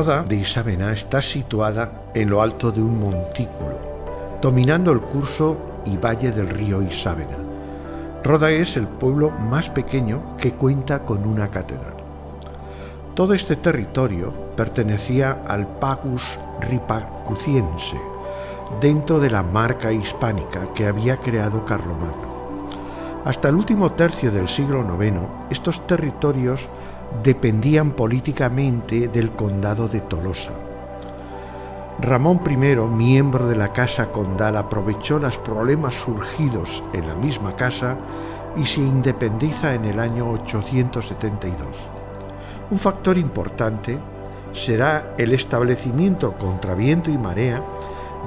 Roda de Isábena está situada en lo alto de un montículo, dominando el curso y valle del río Isábena. Roda es el pueblo más pequeño que cuenta con una catedral. Todo este territorio pertenecía al Pagus Ripacuciense, dentro de la marca hispánica que había creado Carlomagno. Hasta el último tercio del siglo IX, estos territorios dependían políticamente del condado de Tolosa. Ramón I, miembro de la casa condal, aprovechó los problemas surgidos en la misma casa y se independiza en el año 872. Un factor importante será el establecimiento contra viento y marea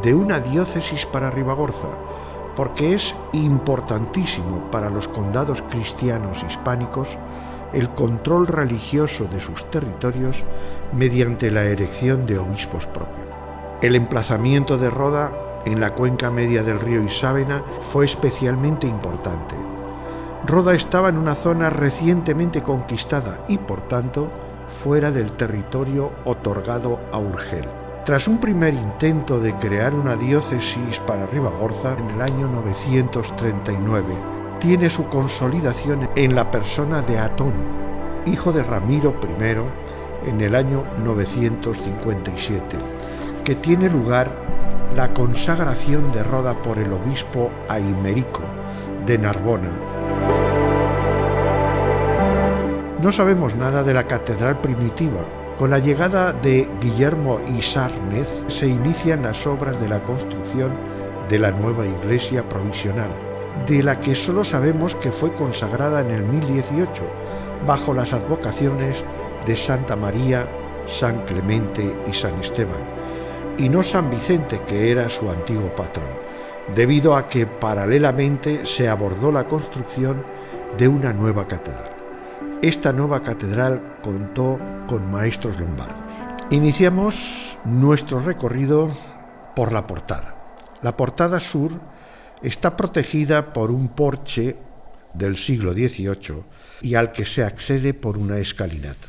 de una diócesis para Ribagorza, porque es importantísimo para los condados cristianos hispánicos el control religioso de sus territorios mediante la elección de obispos propios. El emplazamiento de Roda en la cuenca media del río Isábena fue especialmente importante. Roda estaba en una zona recientemente conquistada y, por tanto, fuera del territorio otorgado a Urgel. Tras un primer intento de crear una diócesis para Ribagorza en el año 939, tiene su consolidación en la persona de Atón, hijo de Ramiro I, en el año 957, que tiene lugar la consagración de Roda por el obispo Aimerico de Narbona. No sabemos nada de la catedral primitiva. Con la llegada de Guillermo Isárnez se inician las obras de la construcción de la nueva iglesia provisional, de la que solo sabemos que fue consagrada en el 1018, bajo las advocaciones de Santa María, San Clemente y San Esteban, y no San Vicente, que era su antiguo patrón, debido a que paralelamente se abordó la construcción de una nueva catedral. Esta nueva catedral contó con maestros lombardos. Iniciamos nuestro recorrido por la portada. La portada sur está protegida por un porche del siglo XVIII y al que se accede por una escalinata.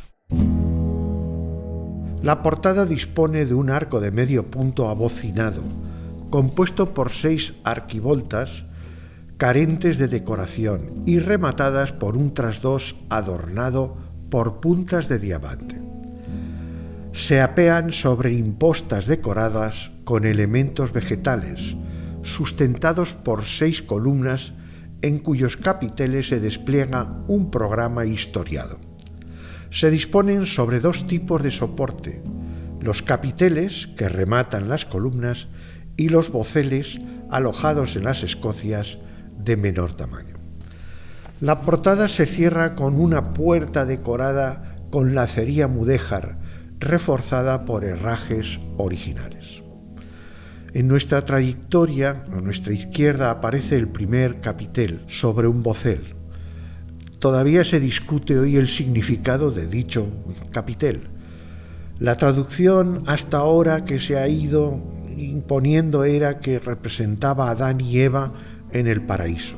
La portada dispone de un arco de medio punto abocinado, compuesto por 6 arquivoltas carentes de decoración y rematadas por un trasdós adornado por puntas de diamante. Se apean sobre impostas decoradas con elementos vegetales, sustentados por 6 columnas en cuyos capiteles se despliega un programa historiado. Se disponen sobre 2 tipos de soporte: los capiteles, que rematan las columnas, y los voceles, alojados en las escocias, de menor tamaño. La portada se cierra con una puerta decorada con lacería mudéjar, reforzada por herrajes originales. En nuestra trayectoria, a nuestra izquierda, aparece el primer capitel sobre un vocel. Todavía se discute hoy el significado de dicho capitel. La traducción hasta ahora que se ha ido imponiendo era que representaba a Adán y Eva en el paraíso,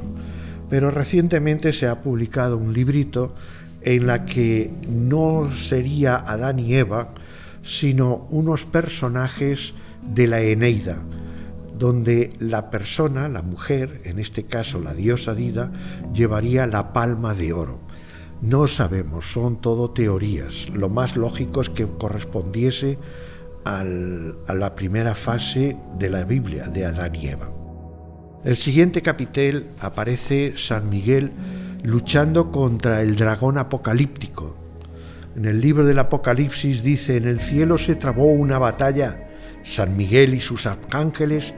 pero recientemente se ha publicado un librito en la que no sería Adán y Eva, sino unos personajes de la Eneida, donde la persona, la mujer, en este caso la diosa Dida, llevaría la palma de oro. No sabemos, son todo teorías. Lo más lógico es que correspondiese a la primera fase de la Biblia, de Adán y Eva. El siguiente capitel aparece San Miguel luchando contra el dragón apocalíptico. En el libro del Apocalipsis dice: en el cielo se trabó una batalla, San Miguel y sus arcángeles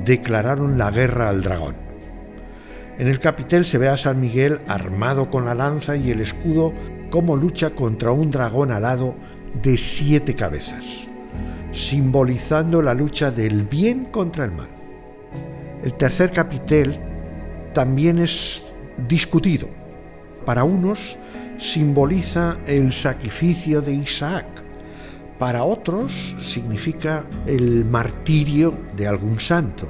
declararon la guerra al dragón. En el capitel se ve a San Miguel armado con la lanza y el escudo, como lucha contra un dragón alado de 7 cabezas, simbolizando la lucha del bien contra el mal. El tercer capitel también es discutido. Para unos simboliza el sacrificio de Isaac, para otros significa el martirio de algún santo,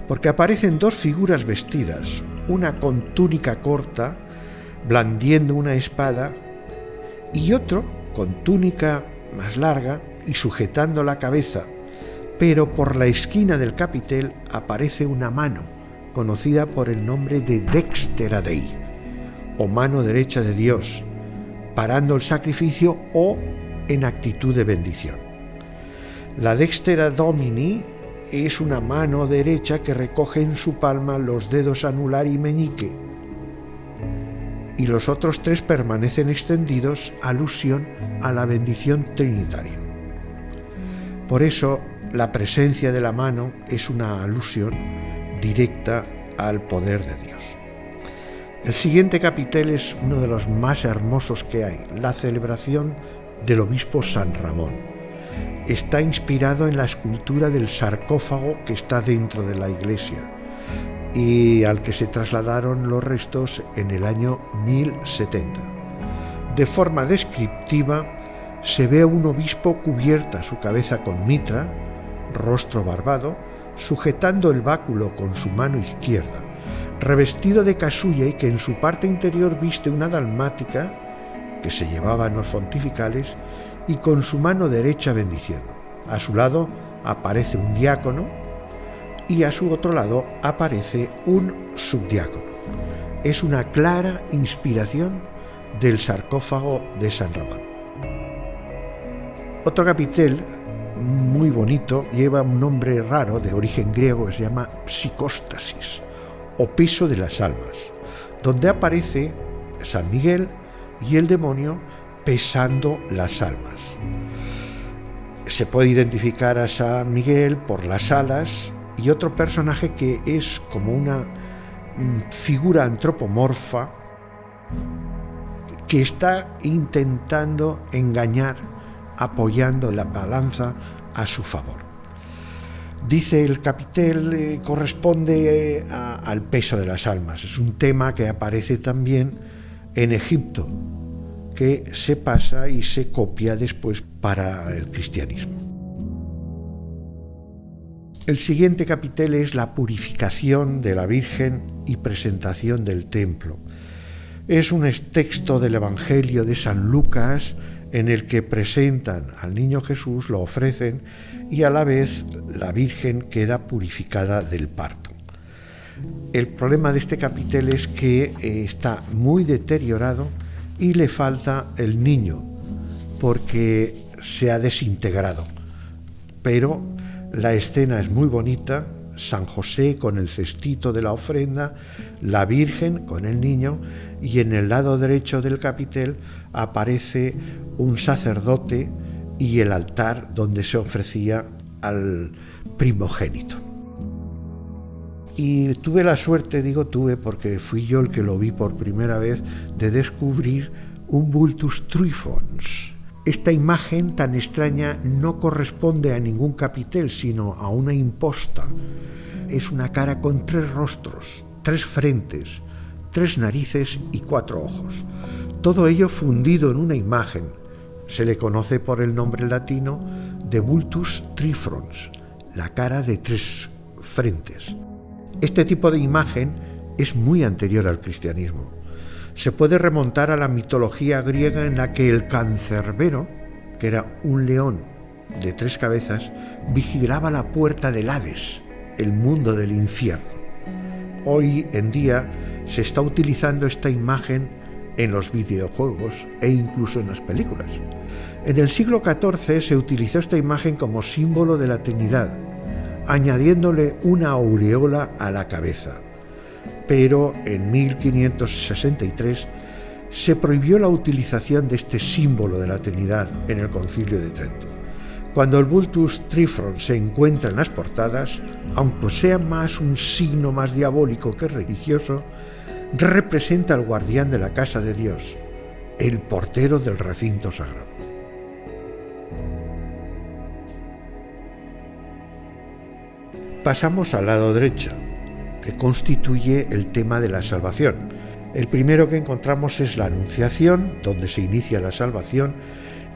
porque aparecen 2 figuras vestidas, una con túnica corta, blandiendo una espada, y otro con túnica más larga, y sujetando la cabeza, pero por la esquina del capitel aparece una mano, conocida por el nombre de Dextera Dei, o mano derecha de Dios, parando el sacrificio o en actitud de bendición. La Dextera Domini es una mano derecha que recoge en su palma los dedos anular y meñique, y los otros tres permanecen extendidos, alusión a la bendición trinitaria. Por eso, la presencia de la mano es una alusión directa al poder de Dios. El siguiente capitel es uno de los más hermosos que hay, la celebración del obispo San Ramón. Está inspirado en la escultura del sarcófago que está dentro de la iglesia y al que se trasladaron los restos en el año 1070. De forma descriptiva, se ve a un obispo cubierta su cabeza con mitra, rostro barbado, sujetando el báculo con su mano izquierda, revestido de casulla y que en su parte interior viste una dalmática que se llevaban los pontificales y con su mano derecha bendiciendo. A su lado aparece un diácono y a su otro lado aparece un subdiácono. Es una clara inspiración del sarcófago de San Ramón. Otro capitel muy bonito lleva un nombre raro de origen griego que se llama psicóstasis o peso de las almas, donde aparece San Miguel y el demonio pesando las almas. Se puede identificar a San Miguel por las alas y otro personaje que es como una figura antropomorfa que está intentando engañar, apoyando la balanza a su favor. Dice el capitel corresponde al peso de las almas. Es un tema que aparece también en Egipto, que se pasa y se copia después para el cristianismo. El siguiente capitel es la purificación de la Virgen y presentación del templo. Es un texto del Evangelio de San Lucas en el que presentan al niño Jesús, lo ofrecen y a la vez la Virgen queda purificada del parto. El problema de este capitel es que está muy deteriorado y le falta el niño porque se ha desintegrado, pero la escena es muy bonita. San José con el cestito de la ofrenda, la Virgen con el niño y en el lado derecho del capitel aparece un sacerdote y el altar donde se ofrecía al primogénito. Y tuve la suerte, digo tuve porque fui yo el que lo vi por primera vez, de descubrir un Vultus Trifons. Esta imagen tan extraña no corresponde a ningún capitel, sino a una imposta. Es una cara con 3 rostros, 3 frentes, 3 narices y 4 ojos. Todo ello fundido en una imagen. Se le conoce por el nombre latino de Vultus Trifrons, la cara de 3 frentes. Este tipo de imagen es muy anterior al cristianismo. Se puede remontar a la mitología griega en la que el cancerbero, que era un león de 3 cabezas, vigilaba la puerta del Hades, el mundo del infierno. Hoy en día se está utilizando esta imagen en los videojuegos e incluso en las películas. En el siglo XIV se utilizó esta imagen como símbolo de la Trinidad, añadiéndole una aureola a la cabeza. Pero en 1563 se prohibió la utilización de este símbolo de la Trinidad en el Concilio de Trento. Cuando el Vultus Trifrons se encuentra en las portadas, aunque sea más un signo más diabólico que religioso, representa al guardián de la casa de Dios, el portero del recinto sagrado. Pasamos al lado derecho, que constituye el tema de la salvación. El primero que encontramos es la Anunciación, donde se inicia la salvación,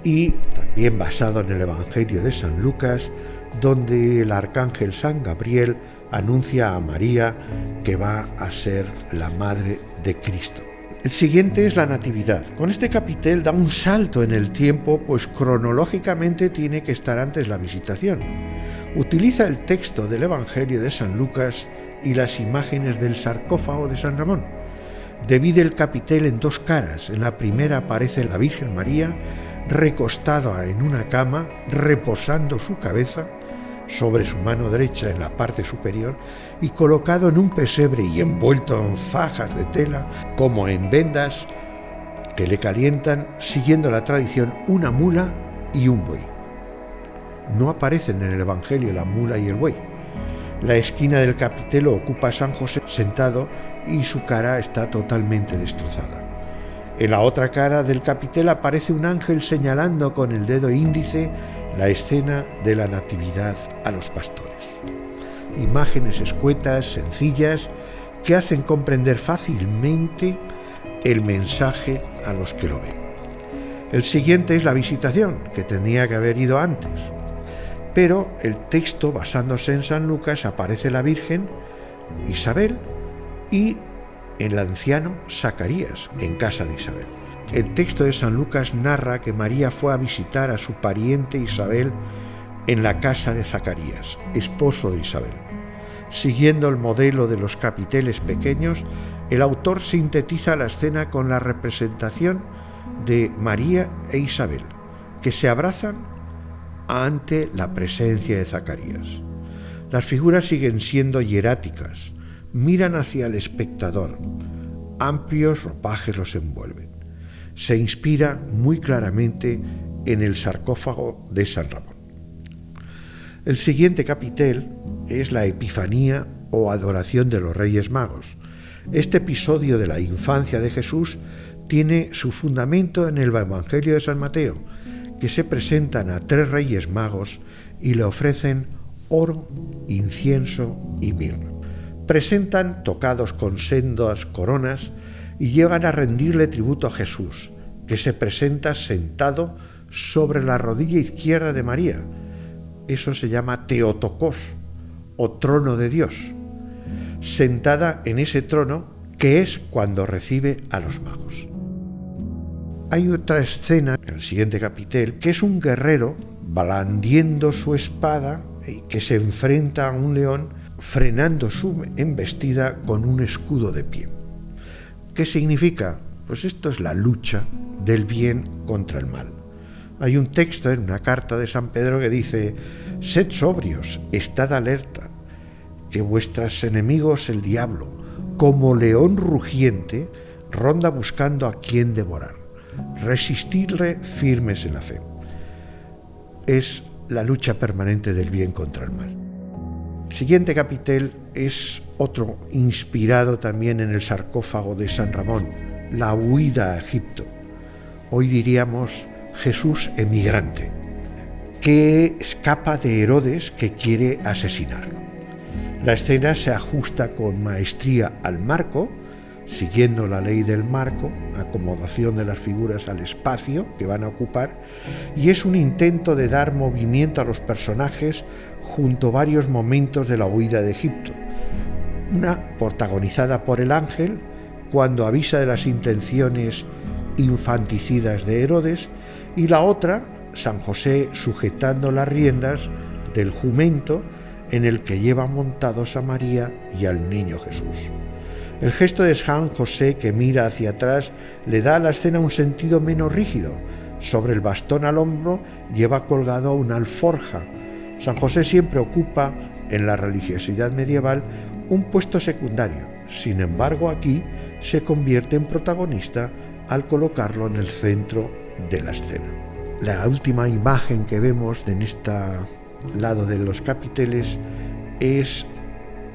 y también basado en el Evangelio de San Lucas, donde el arcángel San Gabriel anuncia a María que va a ser la madre de Cristo. El siguiente es la Natividad. Con este capitel da un salto en el tiempo, pues cronológicamente tiene que estar antes la Visitación. Utiliza el texto del Evangelio de San Lucas y las imágenes del sarcófago de San Ramón. Divide el capitel en dos caras. En la primera aparece la Virgen María recostada en una cama, reposando su cabeza sobre su mano derecha en la parte superior y colocado en un pesebre y envuelto en fajas de tela, como en vendas que le calientan, siguiendo la tradición, una mula y un buey. No aparecen en el Evangelio la mula y el buey. La esquina del capitel lo ocupa San José sentado y su cara está totalmente destrozada. En la otra cara del capitel aparece un ángel señalando con el dedo índice la escena de la Natividad a los pastores. Imágenes escuetas, sencillas, que hacen comprender fácilmente el mensaje a los que lo ven. El siguiente es la Visitación, que tenía que haber ido antes. Pero el texto, basándose en San Lucas, aparece la Virgen, Isabel y el anciano Zacarías en casa de Isabel. El texto de San Lucas narra que María fue a visitar a su pariente Isabel en la casa de Zacarías, esposo de Isabel. Siguiendo el modelo de los capiteles pequeños, el autor sintetiza la escena con la representación de María e Isabel, que se abrazan ante la presencia de Zacarías. Las figuras siguen siendo hieráticas, miran hacia el espectador, amplios ropajes los envuelven. Se inspira muy claramente en el sarcófago de San Ramón. El siguiente capitel es la Epifanía o Adoración de los Reyes Magos. Este episodio de la infancia de Jesús tiene su fundamento en el Evangelio de San Mateo, que se presentan a 3 reyes magos y le ofrecen oro, incienso y mirra. Presentan tocados con sendas coronas y llegan a rendirle tributo a Jesús, que se presenta sentado sobre la rodilla izquierda de María. Eso se llama Teotokos, o trono de Dios, sentada en ese trono que es cuando recibe a los magos. Hay otra escena en el siguiente capitel, que es un guerrero blandiendo su espada y que se enfrenta a un león, frenando su embestida con un escudo de pie. ¿Qué significa? Pues esto es la lucha del bien contra el mal. Hay un texto en una carta de San Pedro que dice: «Sed sobrios, estad alerta, que vuestros enemigos el diablo, como león rugiente, ronda buscando a quien devorar. Resistidle firmes en la fe». Es la lucha permanente del bien contra el mal. El siguiente capitel es otro inspirado también en el sarcófago de San Ramón, la huida a Egipto. Hoy diríamos Jesús emigrante, que escapa de Herodes, que quiere asesinarlo. La escena se ajusta con maestría al marco, siguiendo la ley del marco, acomodación de las figuras al espacio que van a ocupar, y es un intento de dar movimiento a los personajes junto a varios momentos de la huida de Egipto. Una protagonizada por el ángel, cuando avisa de las intenciones infanticidas de Herodes, y la otra, San José sujetando las riendas del jumento en el que llevan montados a María y al niño Jesús. El gesto de San José, que mira hacia atrás, le da a la escena un sentido menos rígido. Sobre el bastón al hombro lleva colgado una alforja. San José siempre ocupa, en la religiosidad medieval, un puesto secundario. Sin embargo, aquí se convierte en protagonista al colocarlo en el centro de la escena. La última imagen que vemos en este lado de los capiteles es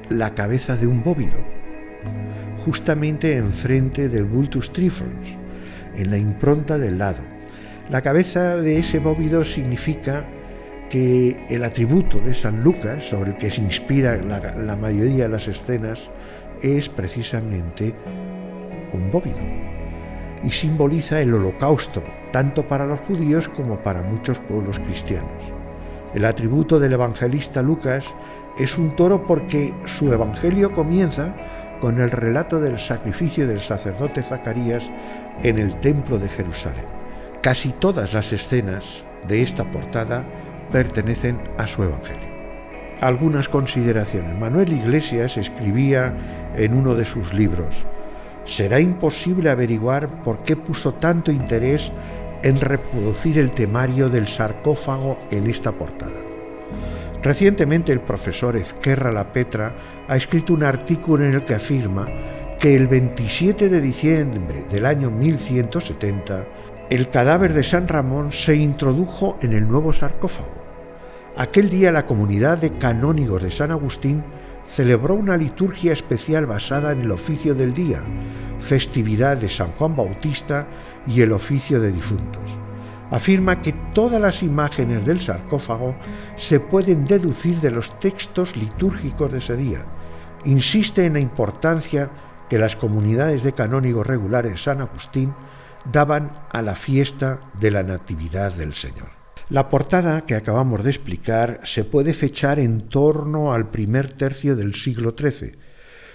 la cabeza de un bóvido, justamente enfrente del Vultus Trifons, en la impronta del lado. La cabeza de ese bóvido significa que el atributo de San Lucas, sobre el que se inspira la mayoría de las escenas, es precisamente un bóvido, y simboliza el holocausto, tanto para los judíos como para muchos pueblos cristianos. El atributo del evangelista Lucas es un toro porque su evangelio comienza con el relato del sacrificio del sacerdote Zacarías en el templo de Jerusalén. Casi todas las escenas de esta portada pertenecen a su evangelio. Algunas consideraciones. Manuel Iglesias escribía en uno de sus libros: será imposible averiguar por qué puso tanto interés en reproducir el temario del sarcófago en esta portada. Recientemente el profesor Ezquerra Lapetra ha escrito un artículo en el que afirma que el 27 de diciembre del año 1170 el cadáver de San Ramón se introdujo en el nuevo sarcófago. Aquel día la comunidad de canónigos de San Agustín celebró una liturgia especial basada en el oficio del día, festividad de San Juan Bautista y el oficio de difuntos. Afirma que todas las imágenes del sarcófago se pueden deducir de los textos litúrgicos de ese día. Insiste en la importancia que las comunidades de canónigos regulares de San Agustín daban a la fiesta de la Natividad del Señor. La portada que acabamos de explicar se puede fechar en torno al primer tercio del siglo XIII.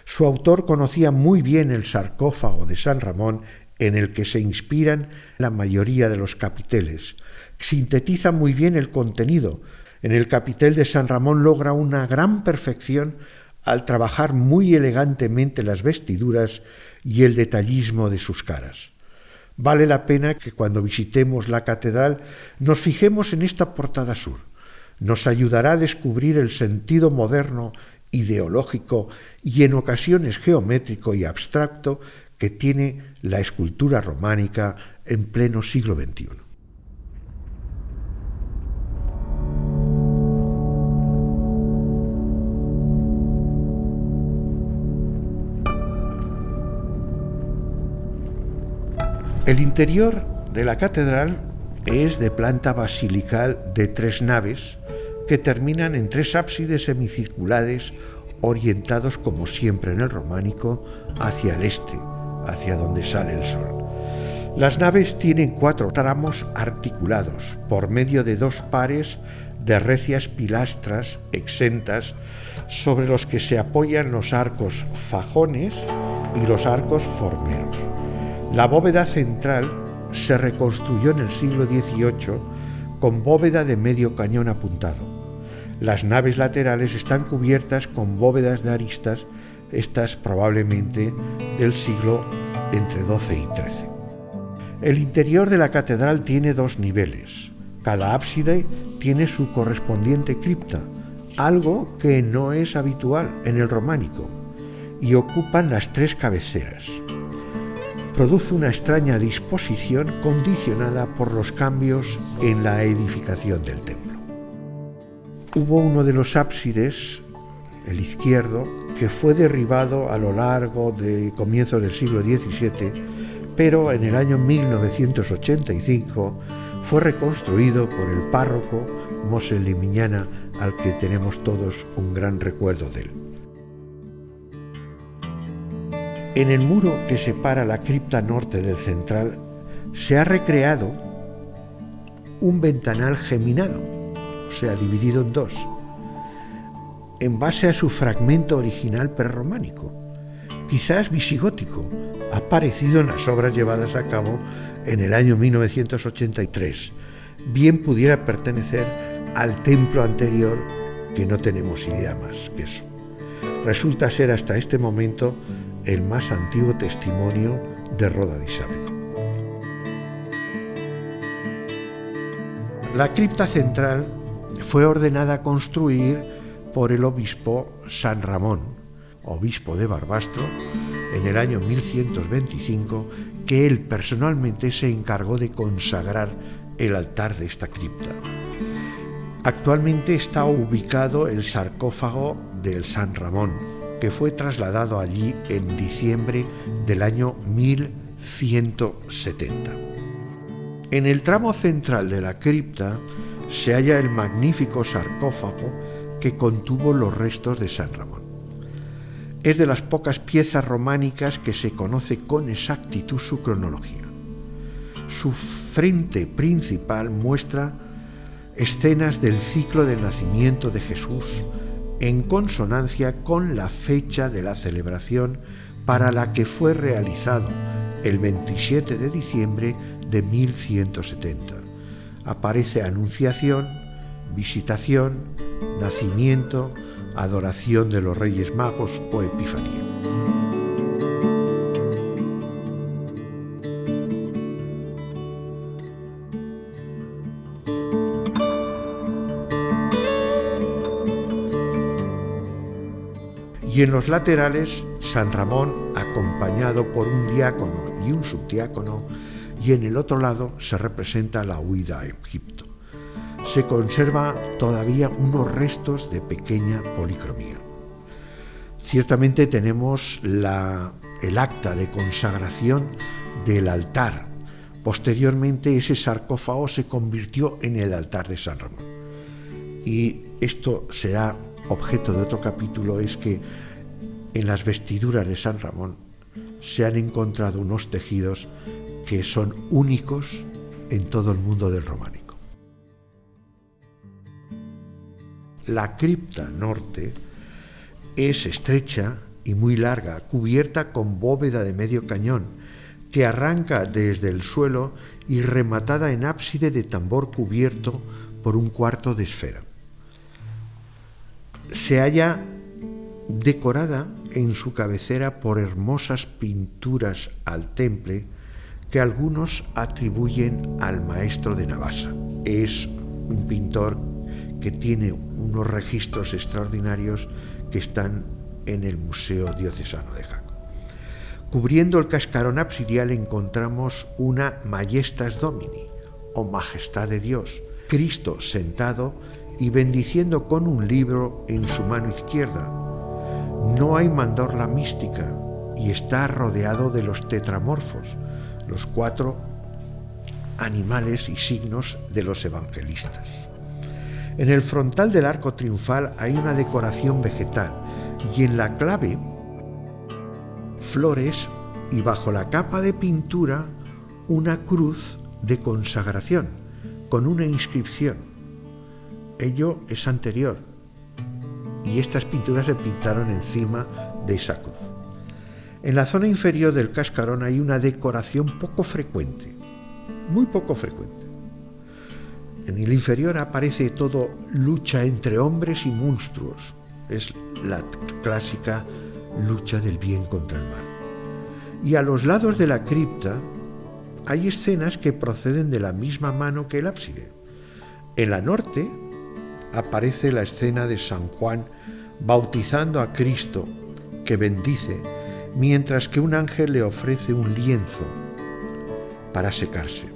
Su autor conocía muy bien el sarcófago de San Ramón, en el que se inspiran la mayoría de los capiteles. Sintetiza muy bien el contenido. En el capitel de San Ramón logra una gran perfección al trabajar muy elegantemente las vestiduras y el detallismo de sus caras. Vale la pena que cuando visitemos la catedral nos fijemos en esta portada sur. Nos ayudará a descubrir el sentido moderno, ideológico y en ocasiones geométrico y abstracto que tiene la escultura románica en pleno siglo XXI. El interior de la catedral es de planta basilical de 3 naves que terminan en 3 ábsides semicirculares orientados, como siempre en el románico, hacia el este, hacia donde sale el sol. Las naves tienen 4 tramos articulados por medio de 2 pares de recias pilastras exentas sobre los que se apoyan los arcos fajones y los arcos formeros. La bóveda central se reconstruyó en el siglo XVIII con bóveda de medio cañón apuntado. Las naves laterales están cubiertas con bóvedas de aristas, estas probablemente del siglo entre XII y XIII. El interior de la catedral tiene 2 niveles. Cada ábside tiene su correspondiente cripta, algo que no es habitual en el románico, y ocupan las 3 cabeceras. Produce una extraña disposición condicionada por los cambios en la edificación del templo. Hubo uno de los ábsides, el izquierdo, que fue derribado a lo largo de comienzos del siglo XVII, pero en el año 1985 fue reconstruido por el párroco Moshe Limiñana, al que tenemos todos un gran recuerdo de él. En el muro que separa la cripta norte del central se ha recreado un ventanal geminado, o sea, dividido en 2, en base a su fragmento original prerrománico, quizás visigótico, aparecido en las obras llevadas a cabo en el año 1983. Bien pudiera pertenecer al templo anterior, que no tenemos idea más que eso. Resulta ser hasta este momento el más antiguo testimonio de Roda de Isabel. La cripta central fue ordenada construir por el obispo San Ramón, obispo de Barbastro, en el año 1125, que él personalmente se encargó de consagrar el altar de esta cripta. Actualmente está ubicado el sarcófago del San Ramón, que fue trasladado allí en diciembre del año 1170. En el tramo central de la cripta se halla el magnífico sarcófago que contuvo los restos de San Ramón. Es de las pocas piezas románicas que se conoce con exactitud su cronología. Su frente principal muestra escenas del ciclo del nacimiento de Jesús en consonancia con la fecha de la celebración para la que fue realizado, el 27 de diciembre de 1170. Aparece Anunciación, Visitación, Nacimiento, Adoración de los Reyes Magos o Epifanía. Y en los laterales, San Ramón acompañado por un diácono y un subdiácono, y en el otro lado se representa la huida a Egipto. Se conserva todavía unos restos de pequeña policromía. Ciertamente tenemos el acta de consagración del altar. Posteriormente ese sarcófago se convirtió en el altar de San Ramón. Y esto será objeto de otro capítulo, es que en las vestiduras de San Ramón se han encontrado unos tejidos que son únicos en todo el mundo del románico. La cripta norte es estrecha y muy larga, cubierta con bóveda de medio cañón, que arranca desde el suelo y rematada en ábside de tambor cubierto por un cuarto de esfera. Se halla decorada en su cabecera por hermosas pinturas al temple que algunos atribuyen al maestro de Navassa. Es un pintor que tiene unos registros extraordinarios que están en el Museo Diocesano de Jaco. Cubriendo el cascarón absidial encontramos una Majestas Domini, o Majestad de Dios, Cristo sentado y bendiciendo con un libro en su mano izquierda. No hay mandorla mística y está rodeado de los tetramorfos, los 4 animales y signos de los evangelistas. En el frontal del arco triunfal hay una decoración vegetal y en la clave flores y bajo la capa de pintura una cruz de consagración con una inscripción. Ello es anterior y estas pinturas se pintaron encima de esa cruz. En la zona inferior del cascarón hay una decoración poco frecuente, muy poco frecuente. En el inferior aparece todo lucha entre hombres y monstruos. Es la clásica lucha del bien contra el mal. Y a los lados de la cripta hay escenas que proceden de la misma mano que el ábside. En la norte aparece la escena de San Juan bautizando a Cristo, que bendice, mientras que un ángel le ofrece un lienzo para secarse.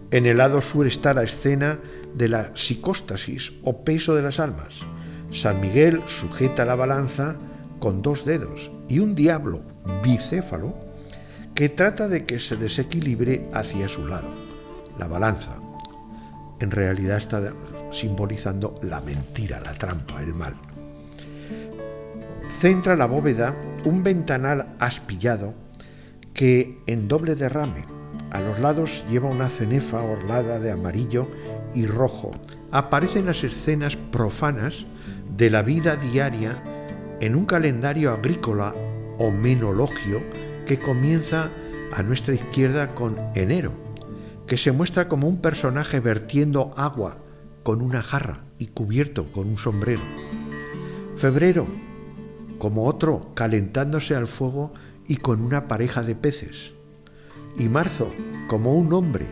En el lado sur está la escena de la psicóstasis o peso de las almas. San Miguel sujeta la balanza con 2 dedos y un diablo bicéfalo que trata de que se desequilibre hacia su lado. La balanza en realidad está simbolizando la mentira, la trampa, el mal. Centra la bóveda un ventanal aspillado que en doble derrame. A los lados lleva una cenefa orlada de amarillo y rojo. Aparecen las escenas profanas de la vida diaria en un calendario agrícola o menologio que comienza a nuestra izquierda con enero, que se muestra como un personaje vertiendo agua con una jarra y cubierto con un sombrero. Febrero, como otro calentándose al fuego y con una pareja de peces. Y marzo, como un hombre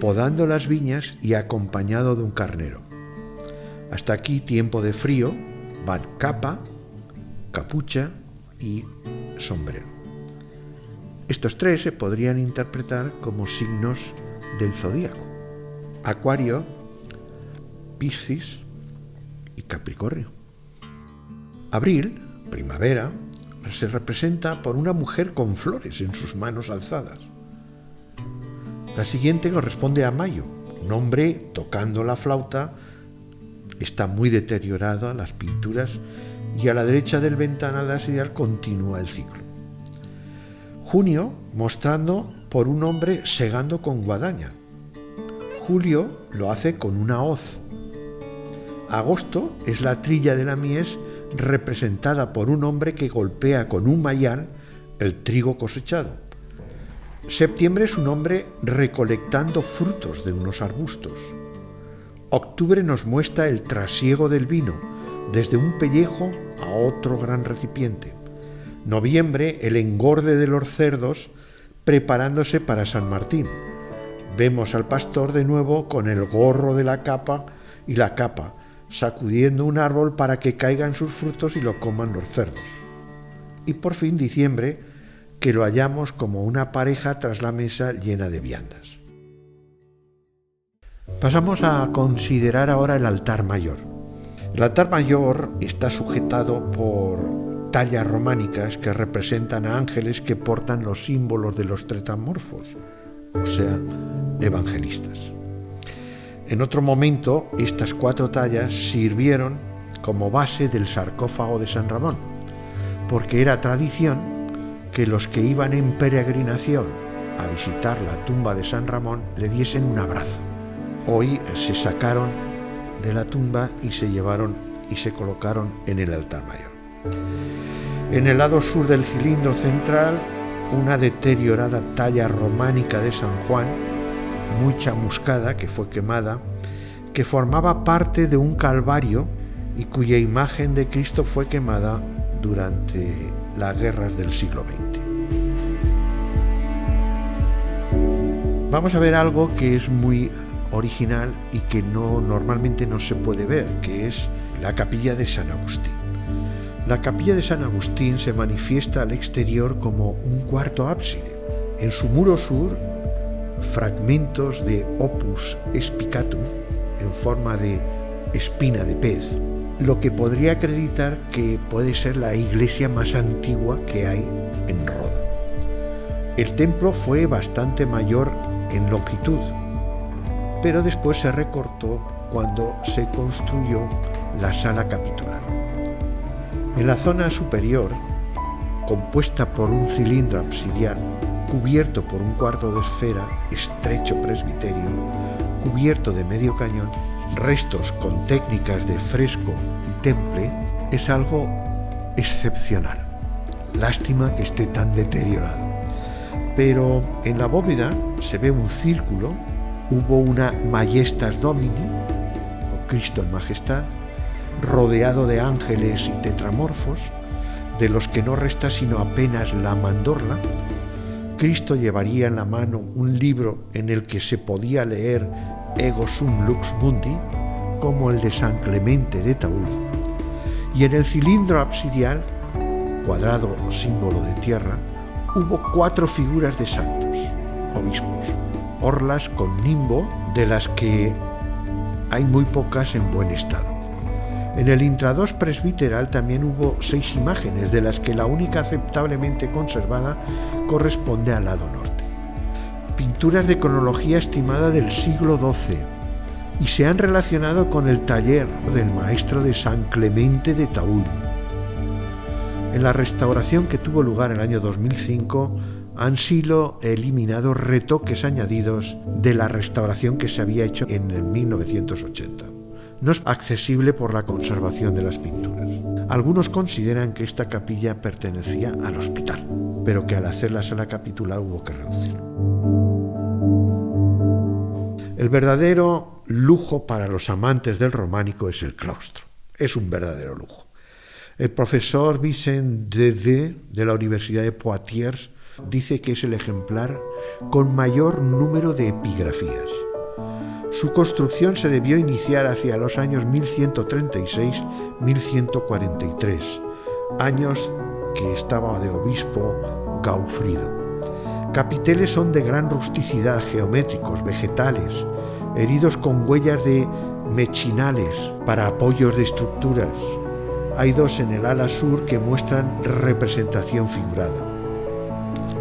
podando las viñas y acompañado de un carnero. Hasta aquí, tiempo de frío, van capa, capucha y sombrero. Estos 3 se podrían interpretar como signos del zodíaco: Acuario, Piscis y Capricornio. Abril, primavera, se representa por una mujer con flores en sus manos alzadas. La siguiente corresponde a mayo, un hombre tocando la flauta. Está muy deteriorada las pinturas y a la derecha del ventanal absidial continúa el ciclo. Junio, mostrando por un hombre segando con guadaña. Julio lo hace con una hoz. Agosto es la trilla de la mies representada por un hombre que golpea con un mayal el trigo cosechado. Septiembre es un hombre recolectando frutos de unos arbustos. Octubre nos muestra el trasiego del vino, desde un pellejo a otro gran recipiente. Noviembre, el engorde de los cerdos preparándose para San Martín. Vemos al pastor de nuevo con el gorro de la capa y la capa, sacudiendo un árbol para que caigan sus frutos y lo coman los cerdos. Y por fin diciembre, que lo hallamos como una pareja tras la mesa llena de viandas. Pasamos a considerar ahora el altar mayor. El altar mayor está sujetado por tallas románicas que representan a ángeles que portan los símbolos de los tretamorfos, o sea, evangelistas. En otro momento, estas 4 tallas sirvieron como base del sarcófago de San Ramón, porque era tradición que los que iban en peregrinación a visitar la tumba de San Ramón le diesen un abrazo. Hoy se sacaron de la tumba y se llevaron y se colocaron en el altar mayor. En el lado sur del cilindro central, una deteriorada talla románica de San Juan, muy chamuscada, que fue quemada, que formaba parte de un calvario y cuya imagen de Cristo fue quemada durante las guerras del siglo XX. Vamos a ver algo que es muy original y que normalmente no se puede ver, que es la capilla de San Agustín. La capilla de San Agustín se manifiesta al exterior como un cuarto ábside. En su muro sur, fragmentos de opus spicatum en forma de espina de pez, lo que podría acreditar que puede ser la iglesia más antigua que hay en Roda. El templo fue bastante mayor en longitud, pero después se recortó cuando se construyó la sala capitular. En la zona superior, compuesta por un cilindro absidial, cubierto por un cuarto de esfera, estrecho presbiterio, cubierto de medio cañón, restos con técnicas de fresco y temple, es algo excepcional. Lástima que esté tan deteriorado. Pero en la bóveda se ve un círculo, hubo una Majestas Domini, o Cristo en Majestad, rodeado de ángeles y tetramorfos, de los que no resta sino apenas la mandorla. Cristo llevaría en la mano un libro en el que se podía leer Ego sum lux mundi, como el de San Clemente de Taúl, y en el cilindro absidial, cuadrado símbolo de tierra, hubo 4 figuras de santos, obispos, orlas con nimbo, de las que hay muy pocas en buen estado. En el intradós presbiteral también hubo 6 imágenes, de las que la única aceptablemente conservada corresponde al lado norte. Pinturas de cronología estimada del siglo XII, y se han relacionado con el taller del maestro de San Clemente de Taúl. En la restauración que tuvo lugar en el año 2005, han sido eliminados retoques añadidos de la restauración que se había hecho en el 1980. No es accesible por la conservación de las pinturas. Algunos consideran que esta capilla pertenecía al hospital, pero que al hacer la sala capitular hubo que reducirlo. El verdadero lujo para los amantes del románico es el claustro. Es un verdadero lujo. El profesor Vicent Devey de la Universidad de Poitiers dice que es el ejemplar con mayor número de epigrafías. Su construcción se debió iniciar hacia los años 1136-1143, años que estaba de obispo Gaufrido. Capiteles son de gran rusticidad, geométricos, vegetales, heridos con huellas de mechinales para apoyos de estructuras. Hay 2 en el ala sur que muestran representación figurada.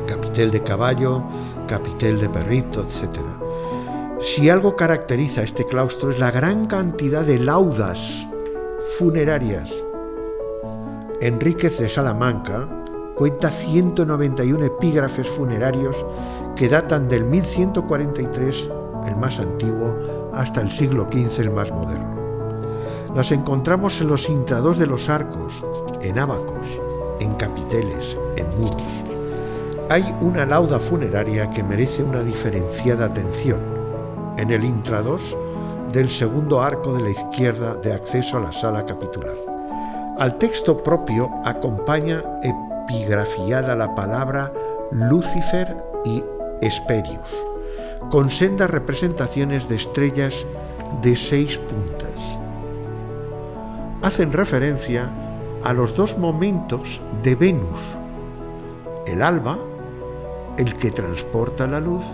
Capitel de caballo, capitel de perrito, etc. Si algo caracteriza a este claustro es la gran cantidad de laudas funerarias. Enríquez de Salamanca cuenta 191 epígrafes funerarios que datan del 1143, el más antiguo, hasta el siglo XV, el más moderno. Las encontramos en los intrados de los arcos, en ábacos, en capiteles, en muros. Hay una lauda funeraria que merece una diferenciada atención. En el intrados del segundo arco de la izquierda de acceso a la sala capitular. Al texto propio acompaña epigrafiada la palabra Lucifer y Hesperius, con sendas representaciones de estrellas de 6 puntas. Hacen referencia a los 2 momentos de Venus, el alba, el que transporta la luz,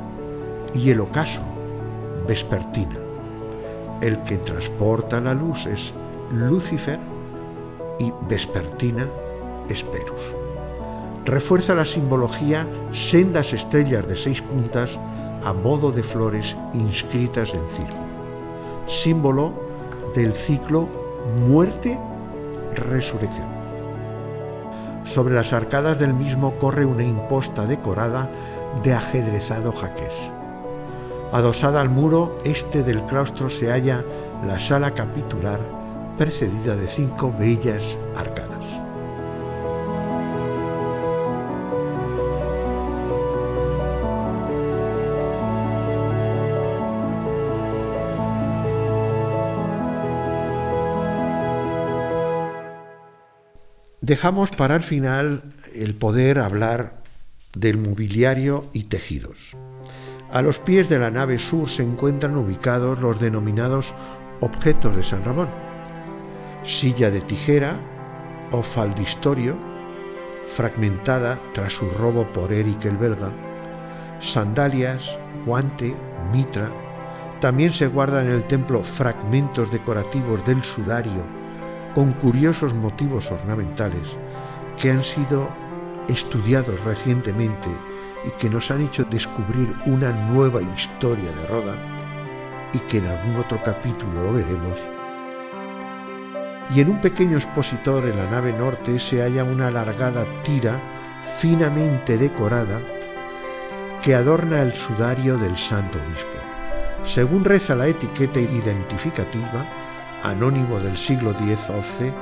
y el ocaso, vespertina. El que transporta la luz es Lucifer y vespertina, Hesperus. Refuerza la simbología sendas estrellas de 6 puntas a modo de flores inscritas en círculo, símbolo del ciclo muerte-resurrección. Sobre las arcadas del mismo corre una imposta decorada de ajedrezado jaqués. Adosada al muro este del claustro se halla la sala capitular, precedida de 5 bellas arcadas. Dejamos para el final el poder hablar del mobiliario y tejidos. A los pies de la nave sur se encuentran ubicados los denominados objetos de San Ramón: silla de tijera o faldistorio, fragmentada tras su robo por Eric el Belga, sandalias, guante, mitra. También se guardan en el templo fragmentos decorativos del sudario con curiosos motivos ornamentales que han sido estudiados recientemente y que nos han hecho descubrir una nueva historia de Roda, y que en algún otro capítulo lo veremos. Y en un pequeño expositor en la nave norte se halla una alargada tira finamente decorada que adorna el sudario del Santo Obispo. Según reza la etiqueta identificativa, anónimo del siglo X-XI,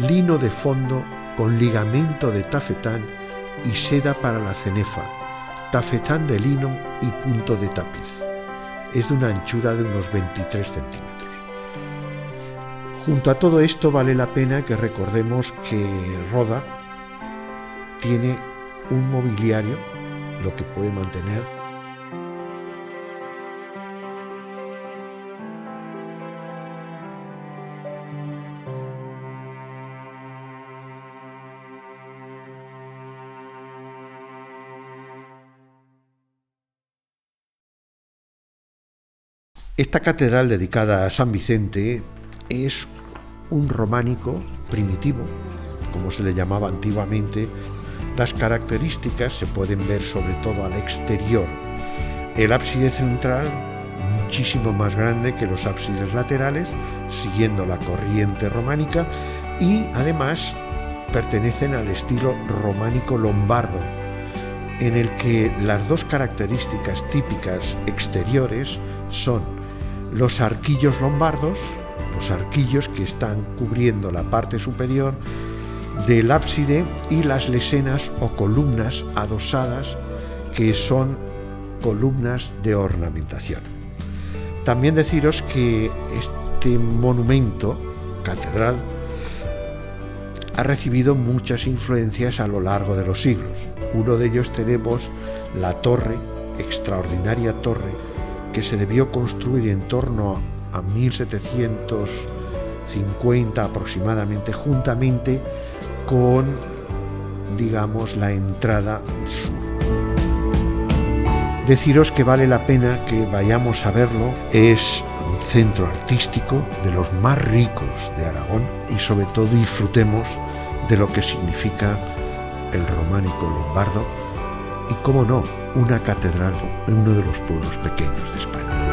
lino de fondo con ligamento de tafetán y seda para la cenefa, tafetán de lino y punto de tapiz. Es de una anchura de unos 23 centímetros. Junto a todo esto vale la pena que recordemos que Roda tiene un mobiliario, lo que puede mantener Esta catedral dedicada a San Vicente es un románico primitivo, como se le llamaba antiguamente. Las características se pueden ver sobre todo al exterior. El ábside central, muchísimo más grande que los ábsides laterales, siguiendo la corriente románica, y además pertenecen al estilo románico lombardo, en el que las 2 características típicas exteriores son los arquillos lombardos, los arquillos que están cubriendo la parte superior del ábside, y las lesenas o columnas adosadas, que son columnas de ornamentación. También deciros que este monumento, catedral, ha recibido muchas influencias a lo largo de los siglos. Uno de ellos tenemos la torre, extraordinaria torre, que se debió construir en torno a 1750 aproximadamente, juntamente con, digamos, la entrada sur. Deciros que vale la pena que vayamos a verlo. Es un centro artístico de los más ricos de Aragón, y sobre todo disfrutemos de lo que significa el románico lombardo y, cómo no, una catedral en uno de los pueblos pequeños de España.